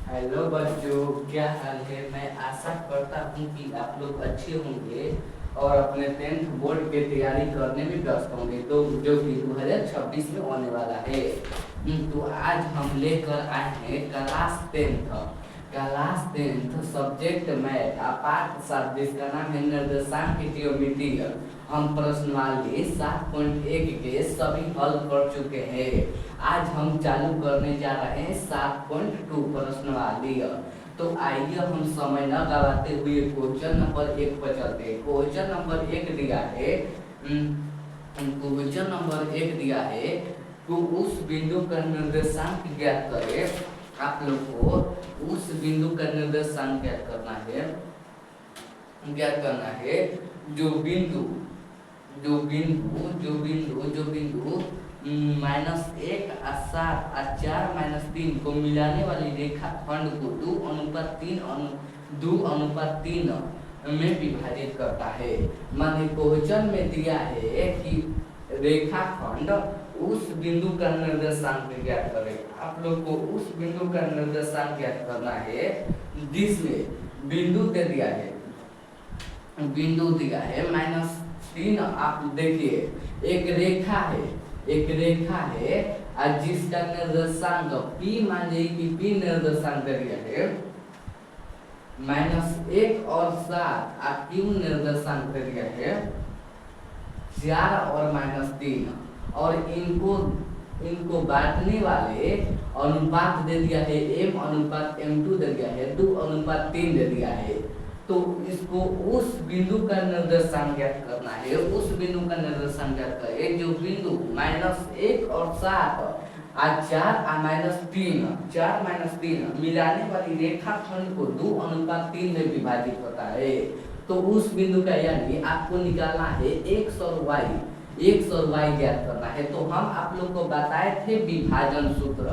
Hello बच्चों, क्या हाल है। मैं आशा करता हूँ कि आप लोग अच्छे होंगे और अपने 10th बोर्ड की तैयारी करने में व्यस्त होंगे, तो जो कि 2026 में होने वाला है। तो आज हम लेकर आए हैं class tenth subject math part 7, जिसका नाम है निर्देशांक की ज्योमेट्री। हम प्रश्नावली 7.1 के सभी हल कर चुके हैं। आज हम चालू करने जा रहे हैं 7.2 प्रश्नावली। तो आइए हम समय न गवाते हुए क्वेश्चन नंबर 1 पर चलते हैं। क्वेश्चन नंबर 1 दिया है। क्वेश्चन नंबर 1 दिया है तो उस बिंदु का निर्देशांक ज्ञात करें। आप लोग को उस बिंदु का निर्देशांक ज्ञात करना है। जो बिंदु -1 और 7 और 4 -3 को मिलाने वाली रेखा खंड को 2:3 में विभाजित करता है। माने क्वेश्चन में दिया है कि रेखा खंड उस बिंदु का निर्देशांक ज्ञात करें। आप लोग को उस बिंदु का निर्देशांक ज्ञात करना है जिसमें बिंदु दे दिया है -3। आप देखिए एक रेखा है और जिसका निर्देशांक P, मान लीजिए कि P निर्देशांक दे दिया है -1 और 7 और Q निर्देशांक दे दिया है 4 और -3, और इनको बांटने वाले अनुपात दे दिया है M/M2 दे दिया है 2:3 दे दिया है। तो इसको उस बिंदु का निर्देशांक ज्ञात करना है। उस बिंदु का निर्देशांक ज्ञात करें जो बिंदु -1 और 7 और 4 और -3 मिलाने वाली रेखा खंड को 2:3 में विभाजित होता है। तो उस बिंदु का यानी आपको निकालना है x और y ज्ञात करना है। तो हम आप लोग को बताए थे विभाजन सूत्र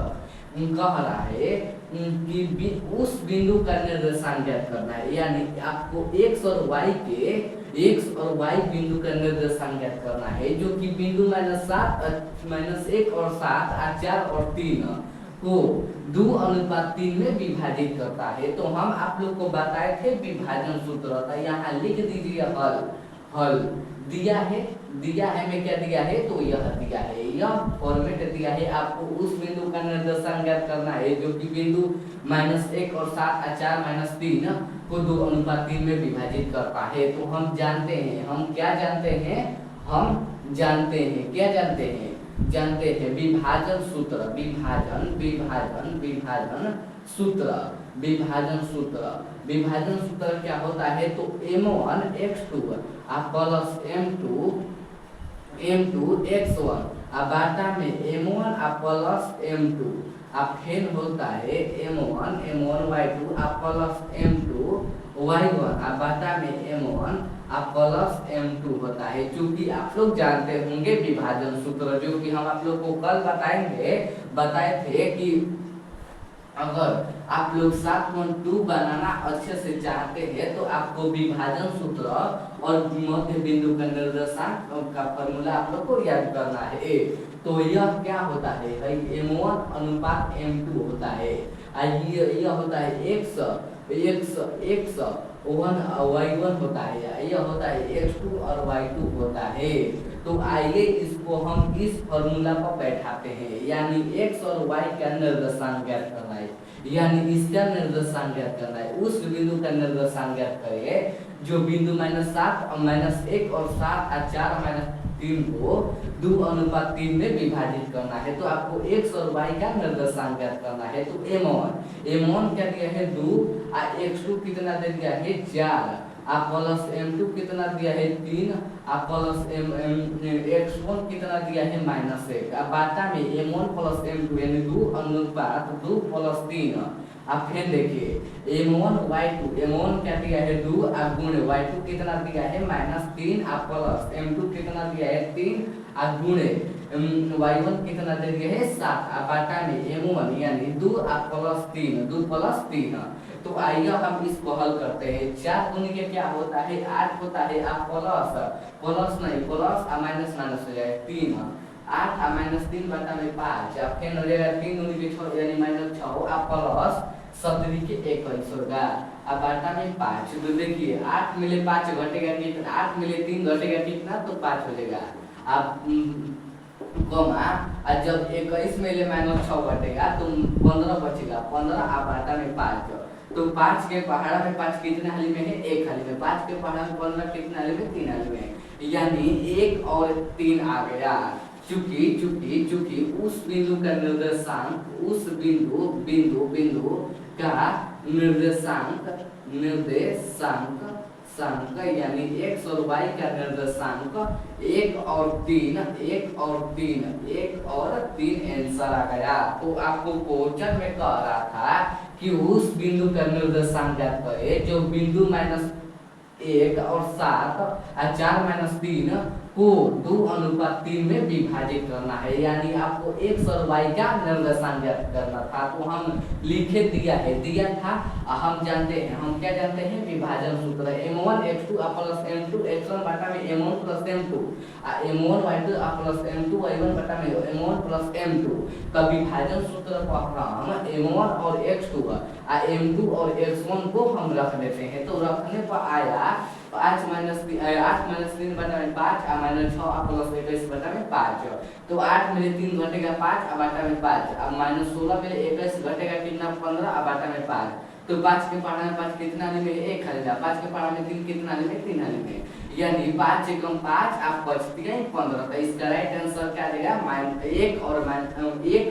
कह रहा है कि उस बिंदु का निर्देशांक ज्ञात करना है, यानी आपको x और y बिंदु का निर्देशांक ज्ञात करना है, जो कि बिंदु -1 और 7 और 4 और 3 को 2:3 में विभाजित करता है। तो हम आप लोग को बताए थे विभाजन सूत्र। तो यहाँ लिख दीजिए हल दिया है में क्या दिया है, तो यह दिया है, यह फॉर्मेट दिया है। आपको उस बिंदु का निर्देशांक ज्ञात करना है जो कि बिंदु -1 और 7 और 4 -3 को 2:3 में विभाजित करता है। तो हम जानते हैं विभाजन सूत्र क्या होता है। तो M1 x2 plus M2 x1 बाटा में M1 प्लस M2 फिर होता है M1 y2 plus M2 y1 बाटा में M1 प्लस M2 होता है। चूंकि आप लोग जानते होंगे विभाजन सूत्र, जो कि हम आप लोग को कल बताए थे कि अगर आप लोग 7.2 बनाना अच्छे से चाहते हैं तो आपको विभाजन सूत्र और मध्य बिंदु का निर्देशांक का फॉर्मूला आप लोग को याद करना है। तो यह क्या होता है, M1 अनुपात M2 होता है, यह होता है x 1 y1 होता है, यह होता है x2 और y2 होता है। तो आइए इसको हम इस फॉर्मूला पर बैठाते हैं, यानी x और y का निर्देशांक ज्ञात करना है, यानी इसका निर्देशांक ज्ञात करना है। उस बिंदु का निर्देशांक ज्ञात करें जो बिंदु -1 और 7 और 4 -3 को 2:3 में विभाजित करना है। तो आपको x और y का निर्देशांक ज्ञात करना है। तो M1 क्या दिया है 2 और x2 कितना दे दिया है 4 प्लस M2 कितना दिया है 3 प्लस x1 कितना दिया है -1 बाटा में M1 प्लस M2 यानी 2 अनुपात 2 प्लस 3। अब फिर देखिए M1 क्या दिया है 2 गुण y2 कितना दिया है -3 प्लस M2 कितना दिया है 3 गुणे y1 कितना दे दिया है 7 बाटा में M1 यानी 2 प्लस 3। तो आइए हम इसको हल करते हैं। 4 गुने के क्या होता है 8 होता है, आप प्लस माइनस हो जाएगा 3 8 -3 बटा में 5 फिर हो जाएगा 3 गुने के 6 यानी -6 प्लस 17 के 21 होगा। अब बाटा में 5, तो देखिए 8 मिले 5 घटेगा कितना, 8 मिले 3 घटेगा कितना, तो 5 हो जाएगा। अब कमा, और जब 21 में ले -6 घटेगा तो 15 बचेगा, 15 अब बाटा में 5, तो 5 के पहाड़ा में 5 कितने हाली में है, 1 हाली में, 5 के पहाड़ा में 15 कितने हाली में, 3 हाली में, यानी 1 और 3 आ गया। चूंकि उस बिंदु का निर्देशांक, उस बिंदु का निर्देशांक यानी x और y का निर्देशांक 1 और 3 आंसर आ गया। तो आपको क्वेश्चन में कह रहा था कि उस बिंदु का निर्देशांक ज्ञात करें जो बिंदु -1 और 7 और 4 - 3 को 2:3 में विभाजित करना है, यानी आपको x और y का निर्देशांक ज्ञात करना था। तो हम लिखे दिया था, हम जानते हैं, हम क्या जानते हैं, विभाजन सूत्र m1 x2 + m2 x1 बटा में m1 + m2 m1 y2 + m2 y1 बटा में m1 + m2। तब विभाजन सूत्र पर हम m1 और x2 m2 और x1 को हम रख देते हैं। तो रखने पर आया 8 - 3 बटा में 5 -6 + 21 बटा में 5, तो 8 में 3 घटेगा 5 अब बटा में 5, अब -16 में 21 घटेगा कितना, 15 अब बटा में 5, तो 5 के पहाड़ा में 5 कितना हाली में, 1 हाली में, 5 के पहाड़ा में 3 कितना हाली में, 3 हाली में, यानी 5 से कम 5 आप बचती है 15। तो इसका राइट आंसर क्या आ जाएगा, 1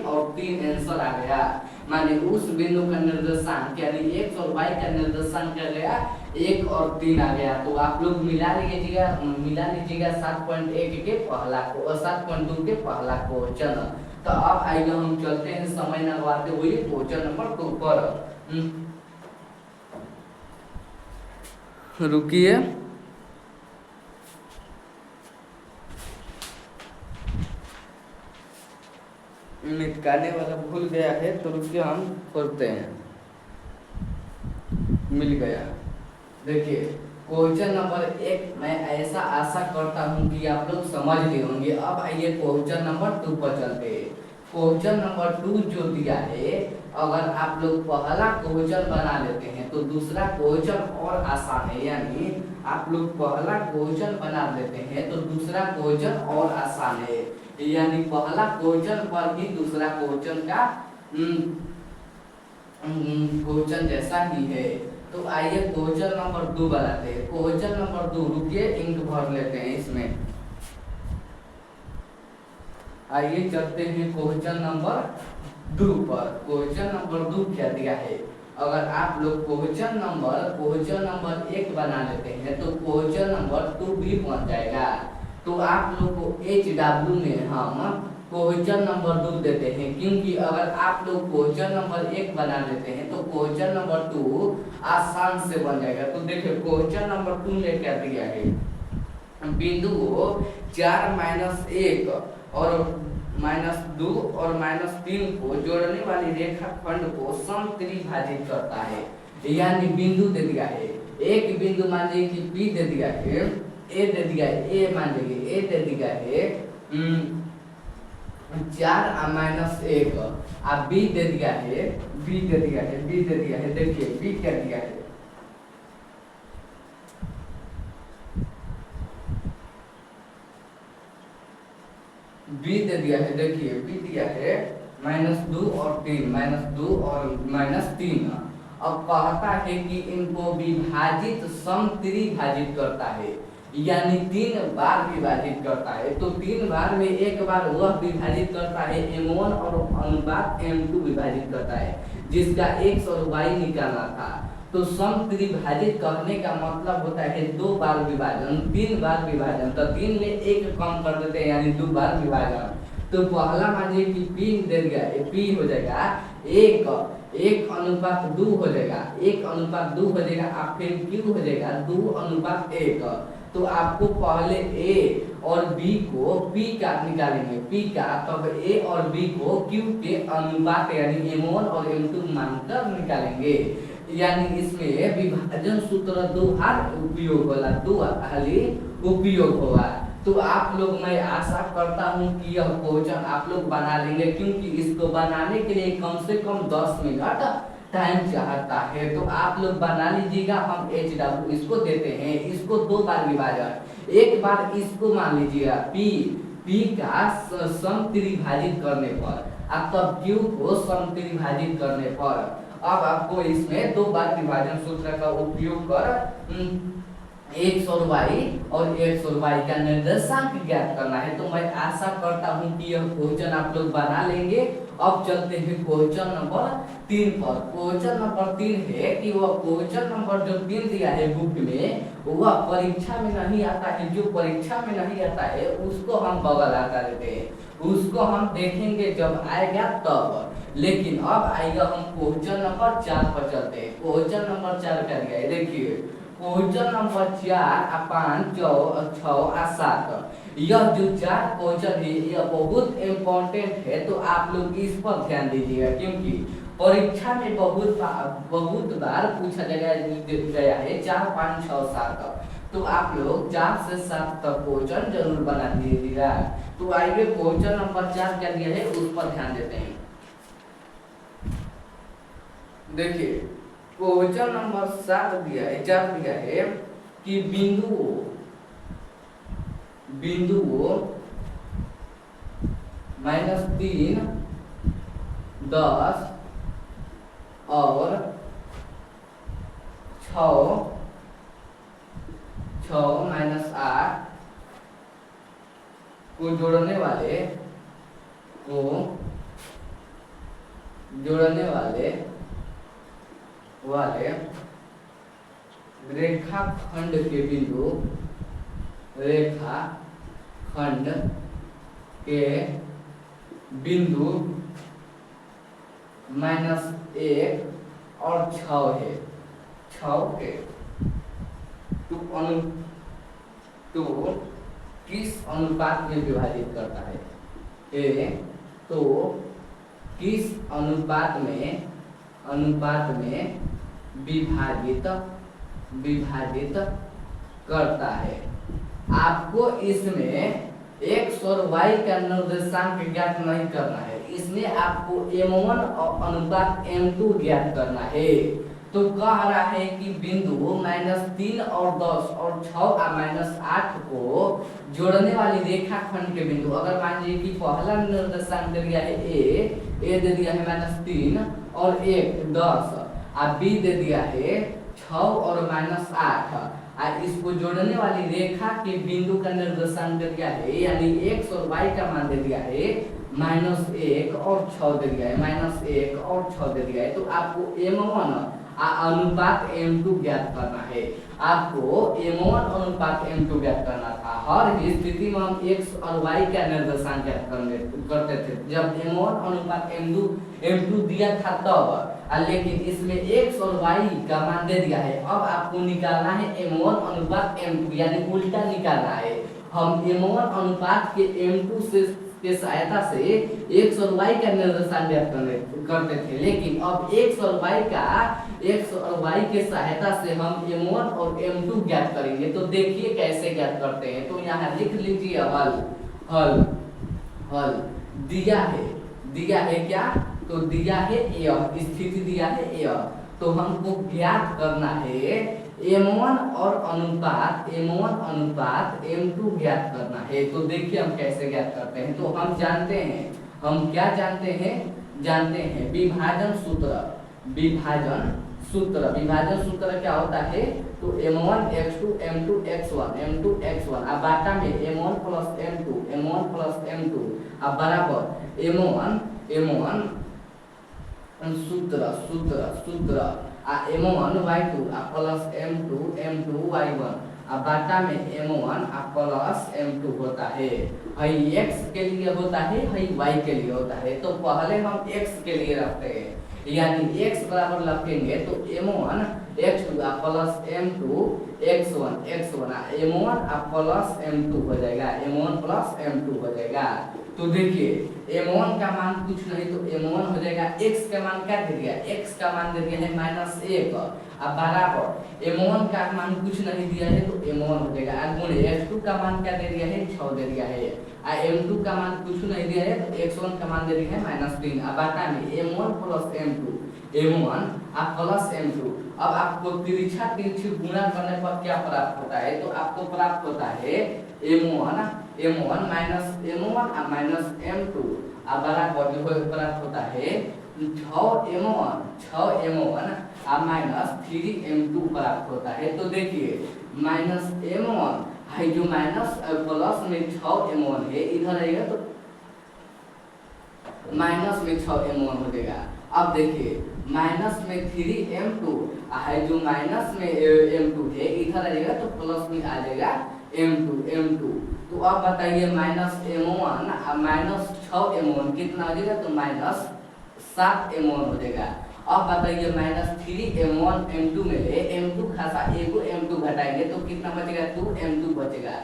और 3 आंसर आ गया। माने उस बिंदु का निर्देशांक यानी x और y का निर्देशांक क्या गया, 1 और 3 आ गया। तो आप लोग मिला लीजिएगा 7.1 के पहला को और 7.2 के पहला क्वेश्चन। तो अब आइए हम चलते हैं समय न गवाते हुए क्वेश्चन नंबर 2 पर। रुकिए, निकालने वाला भूल गया है, तो रुकिए हम खोलते हैं। मिल गया। देखिए क्वेश्चन नंबर 1 मैं ऐसा आशा करता हूं कि आप लोग समझ लिए होंगे। अब आइए क्वेश्चन नंबर 2 पर चलते हैं। क्वेश्चन नंबर 2 जो दिया है, अगर आप लोग पहला क्वेश्चन बना लेते हैं तो दूसरा क्वेश्चन और आसान है, यानी आप लोग पहला क्वेश्चन बना लेते हैं तो दूसरा क्वेश्चन और आसान है, यानी पहला क्वेश्चन पर ही दूसरा क्वेश्चन का क्वेश्चन जैसा ही है। तो आइए क्वेश्चन नंबर 2 बनाते हैं। क्वेश्चन नंबर 2, रुकिए इंक भर लेते हैं इसमें। आइए चलते हैं क्वेश्चन नंबर 2 पर। क्वेश्चन नंबर 2 क्या दिया है, अगर आप लोग क्वेश्चन नंबर 1 बना लेते हैं तो क्वेश्चन नंबर 2 भी बन जाएगा। तो आप लोग को HW में हम क्वेश्चन नंबर 2 देते हैं, क्योंकि अगर आप लोग क्वेश्चन नंबर 1 बना लेते हैं तो क्वेश्चन नंबर 2 आसान से बन जाएगा। तो देखिए क्वेश्चन नंबर 2 में क्या दिया है, बिंदु 4 - 1 और -2 और -3 को जोड़ने वाली रेखाखंड को समत्रिभाजित करता है, यानी बिंदु दे दिया है। एक बिंदु मान लीजिए कि P दे दिया है, A दे दिया है, A मान लीजिए A दे दिया है 4 - 1, अब B दे दिया है, B दे दिया है, देखिए B क्या दिया है, B दे दिया है, देखिए B दिया है -2 और 3, -2 और -3। अब कहता है कि इनको विभाजित समत्रिभाजित करता है, यानी 3 बार विभाजित करता है। तो 3 बार में एक बार वह विभाजित करता है m1 और अनुपात m2 विभाजित करता है, जिसका x और y निकालना था। तो समत्रिभाजित करने का मतलब होता है 2 बार विभाजन, 3 बार विभाजन। तो 3 में 1 कम कर देते हैं, यानी 2 बार विभाजन। तो पहला मानिए कि P दे दिया, P हो जाएगा 1:2 हो जाएगा, 1:2 हो जाएगा। अब फिर Q हो जाएगा 2:1। तो आपको पहले A और B को P का निकालेंगे, P का, तब A और B को Q के अनुपात यानी m1 और m2 मानकर निकालेंगे। यानी इसमें विभाजन सूत्र 2 बार उपयोग होला, 2 हाली उपयोग होगा। तो आप लोग, मैं आशा करता हूं कि यह क्वेश्चन आप लोग बना लेंगे, क्योंकि इसको बनाने के लिए कम से कम 10 मिनट टाइम चाहता है तो आप लोग बना लीजिएगा। हम एच डब्ल्यू इसको देते हैं, इसको 2 बार विभाजन, एक बार इसको मान लीजिएगा पी, पी का सम त्रिभाजित करने पर, अब तब क्यू को सम त्रिभाजित करने पर, अब आपको इसमें 2 बार विभाजन सूत्र का उपयोग कर एक्स और वाई और एक्स और वाई का निर्देशांक ज्ञात करना है। तो मैं आशा करता हूं कि यह क्वेश्चन आप लोग बना लेंगे। अब चलते हैं क्वेश्चन नंबर 3 पर। क्वेश्चन नंबर 3 है कि वह क्वेश्चन नंबर जो 3 दिया है बुक में, वह परीक्षा में नहीं आता है। जो परीक्षा में नहीं आता है उसको हम बगल आता देते हैं, उसको हम देखेंगे जब आएगा तब। लेकिन अब आएगा, हम क्वेश्चन नंबर 4 पर चलते हैं। क्वेश्चन नंबर 4 क्या दिया है देखिए, क्वेश्चन नंबर 4 5 6 और 7, यह जो 4 क्वेश्चन है यह बहुत इम्पोर्टेंट है, तो आप लोग इस पर ध्यान दीजिएगा क्योंकि परीक्षा में बहुत बार पूछा गया है 4 5 6 7। तो आप लोग 4 से 7 तक क्वेश्चन जरूर बना दीजिएगा। तो आइए क्वेश्चन नंबर 4 क्या दिया है उस पर ध्यान देते हैं। देखिए क्वेश्चन नंबर 7 दिया है, 4 दिया है कि बिंदु -3 10 और 6 -8 को जोड़ने वाले रेखाखंड के बिंदु -1 और 6 है, 6 के तो किस अनुपात में विभाजित करता है? तो किस अनुपात में विभाजित करता है? आपको इसमें x और y का निर्देशांक ज्ञात नहीं करना है, इसमें आपको m1 और अनुपात m2 ज्ञात करना है। तो कह रहा है कि बिंदु -3 और 10 और 6 और -8 को जोड़ने वाली रेखाखंड के बिंदु, अगर मान लीजिए कि पहला निर्देशांक दे दिया है ए दे दिया है -3 और 1 10, और बी दे दिया है 6 और -8, इसको जोड़ने वाली रेखा के बिंदु का निर्देशांक दे दिया है, यानी x और y का मान दे दिया है -1 और 6 दे दिया है, -1 और 6 दे दिया है। तो आपको m1 अनुपात m2 ज्ञात करना है, आपको m1 अनुपात m2 ज्ञात करना था। हर स्थिति में हम x और y का निर्देशांक ज्ञात करते थे जब m1 अनुपात m2 दिया था तब, लेकिन इसमें x और y का मान दे दिया है। अब आपको निकालना है m1 अनुपात m2, यानी उल्टा निकालना है। हम m1 अनुपात के m2 के सहायता से x और y का निर्देशांक ज्ञात करते थे, लेकिन अब x और y के सहायता से हम m1 और m2 ज्ञात करेंगे। तो देखिए कैसे ज्ञात करते हैं। तो यहाँ लिख लीजिए हल दिया है क्या? तो दिया है यह स्थिति दिया है यह, तो हमको ज्ञात करना है m1 और अनुपात m2 ज्ञात करना है। तो देखिए हम कैसे ज्ञात करते हैं। तो हम जानते हैं, हम क्या जानते हैं विभाजन सूत्र क्या होता है? तो m1 x2 m2 x1 अब बाटा में m1 प्लस m2 अब बराबर m1 सूत्र m1 y2 plus m2 y1 अब बाटा में m1 प्लस m2 होता है। हई x के लिए होता है, हई y के लिए होता है। तो पहले हम x के लिए रखते हैं, यानी x बराबर रखेंगे तो m1 x2 plus m2 x1 m1 plus m2 हो जाएगा, m1 प्लस m2 हो जाएगा। तो देखिए m1 का मान कुछ नहीं तो m1 हो जाएगा, x का मान क्या दे दिया? x का मान दे दिया है -1, अब बराबर m1 का मान कुछ नहीं दिया है तो m1 हो जाएगा, गुणे x2 का मान क्या दे दिया है? 6 दे दिया है, m2 का मान कुछ नहीं दिया है तो x1 का मान दे दिया है -3, अब बाटा में m1 प्लस m2 m1 आप प्लस M2। अब आपको तिरछा तिरछी गुणा करने पर क्या प्राप्त होता है, तो आपको प्राप्त होता है M1 minus M1 minus M2 बराबर जो प्राप्त होता है 6M1 माइनस 3M2 प्राप्त होता है। तो देखिए माइनस M1 है जो माइनस प्लस में 6M1 है, इधर आएगा तो माइनस में 6M1 हो जाएगा। अब देखिए माइनस में 3M2 है जो माइनस में M2 है, इधर आ जाएगा तो प्लस में आ जाएगा M2। तो अब बताइए माइनस M1 माइनस 6M1 कितना हो जाएगा, तो माइनस 7M1 हो जाएगा। अब बताइए माइनस 3M1 M2 में ले M2 खासा एगो M2 घटाएंगे तो कितना बचेगा, 2M2 बचेगा,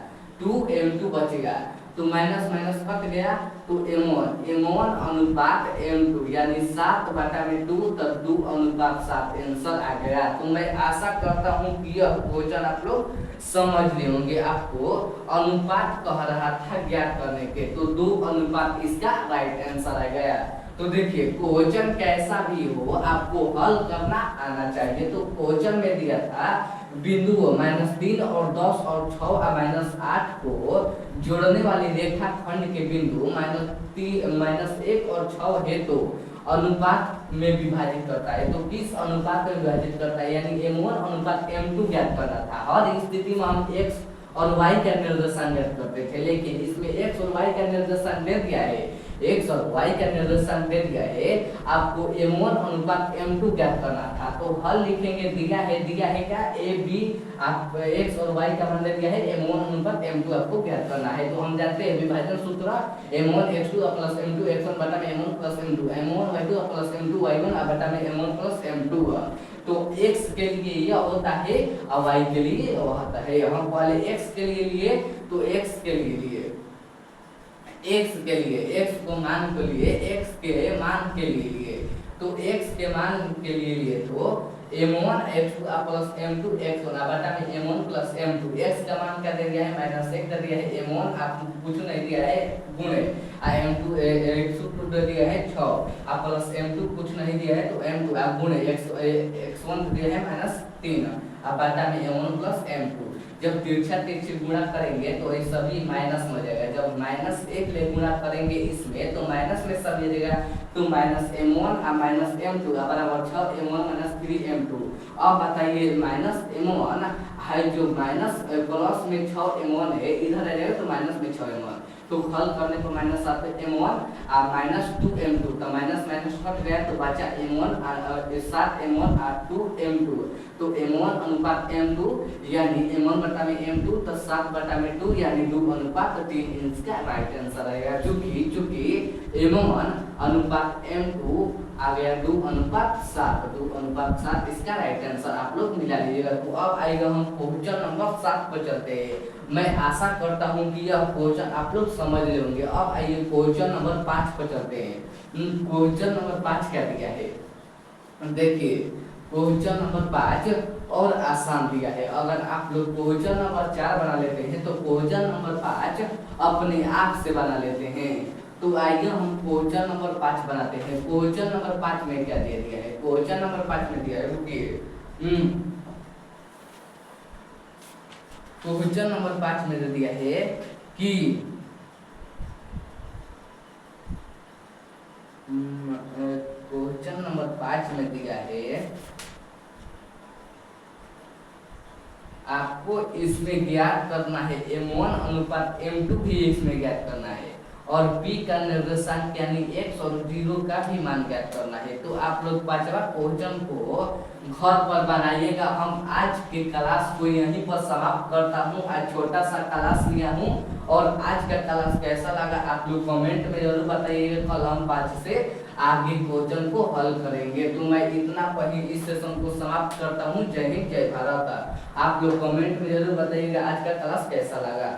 2M2 बचेगा। तो माइनस माइनस कट गया तो M1 अनुपात M2 यानी 7/2 तो 2 अनुपात 7 आंसर आ गया। तो मैं आशा करता हूँ कि यह क्वेश्चन आप लोग समझ लिए होंगे। आपको अनुपात कह रहा था ज्ञात करने के, तो 2 अनुपात इसका राइट आंसर आ गया। तो देखिए क्वेश्चन कैसा भी हो आपको हल करना आना चाहिए। तो क्वेश्चन में दिया था बिंदु -3 और 10 और 6 और -8 को जोड़ने वाली रेखा खंड के बिंदु -1 और 6 है तो अनुपात में विभाजित करता है। तो किस अनुपात में विभाजित करता है, यानी M1 अनुपात M2 ज्ञात करना था। हर स्थिति में हम x और y का निर्देशांक ज्ञात करते थे, लेकिन इसमें x और y का निर्देशांक दे दिया है, x और y का निर्देशांक दे दिया है, आपको M1 अनुपात M2 ज्ञात करना था। तो हल लिखेंगे, दिया है क्या a b, आप x और y का मान दे दिया है, M1 अनुपात M2 आपको ज्ञात करना है। तो हम जानते हैं विभाजन सूत्र M1 x2 plus M2 x1 बटा में M1 plus M2, M1 y2 plus M2 y1 बटा में M1 प्लस M2। तो x के लिए यह होता है और y के लिए यह होता है। हम पहले x के लिए तो x के लिए x को मान के लिए x के मान के लिए तो x के मान के लिए तो M1 x2 plus M2 x1 बटा में M1 प्लस M2। x का मान क्या दे दिया है, -1 दे दिया है, M1 आपको कुछ नहीं दिया है गुणे M2 x2 दे दिया है 6 प्लस M2 कुछ नहीं दिया है तो M2 आप गुणे x1 दिया है -3 बटा में M1 प्लस M2। जब तिरछा तिरछी गुणा करेंगे तो ये सभी माइनस में हो जाएगा। जब -1 ले गुणा करेंगे इसमें तो माइनस में सब ले जाएगा, तो -M1 -M2 बराबर 6M1 3M2। अब बताइए -M1 है जो माइनस प्लस में 6M1 है, इधर आ जाएगा तो माइनस में 6M1। तो हल करने पर -7M1 -2M2 तो माइनस माइनस कट गया तो बचा M1 7M1 2M2। तो M1 अनुपात M2 यानी M1 बटा में M2 तो 7 बटा में 2 यानी 2 अनुपात 3 इसका राइट आंसर आएगा। चूंकि M1 अनुपात M2 आ गया 2 अनुपात 7 इसका राइट आंसर आप लोग मिला लीजिएगा। तो अब आएगा हम क्वेश्चन नंबर 7 पर चलते हैं। मैं आशा करता हूं कि यह क्वेश्चन आप लोग समझ ले होंगे। अब आइए क्वेश्चन नंबर 5 पर चलते हैं। क्वेश्चन नंबर 5 क्या दिया है, देखिए क्वेश्चन नंबर 5 और आसान दिया है। अगर आप लोग क्वेश्चन नंबर 4 बना लेते हैं तो क्वेश्चन नंबर 5 अपने आप से बना लेते हैं। तो आइए हम क्वेश्चन नंबर 5 बनाते हैं। क्वेश्चन नंबर 5 में क्या दे दिया है, क्वेश्चन नंबर 5 में दिया है, रुकिए क्वेश्चन नंबर 5 में दे दिया है कि क्वेश्चन नंबर 5 में दिया है आपको इसमें ज्ञात करना है M1 अनुपात M2 भी इसमें ज्ञात करना है और P का निर्देशांक यानी x और 0 का भी मान ज्ञात करना है। तो आप लोग 5वां क्वेश्चन को घर पर बनाइएगा। हम आज के क्लास को यहीं पर समाप्त करता हूं। आज छोटा सा क्लास लिया हूं और आज का क्लास कैसा लगा आप लोग कमेंट में जरूर बताइएगा। कल हम 5 से आगे क्वेश्चन को हल करेंगे। तो मैं इतना पहले इस सेशन को समाप्त करता हूँ। जय हिंद जय भारत। आप लोग कमेंट में जरूर बताइएगा आज का क्लास कैसा लगा।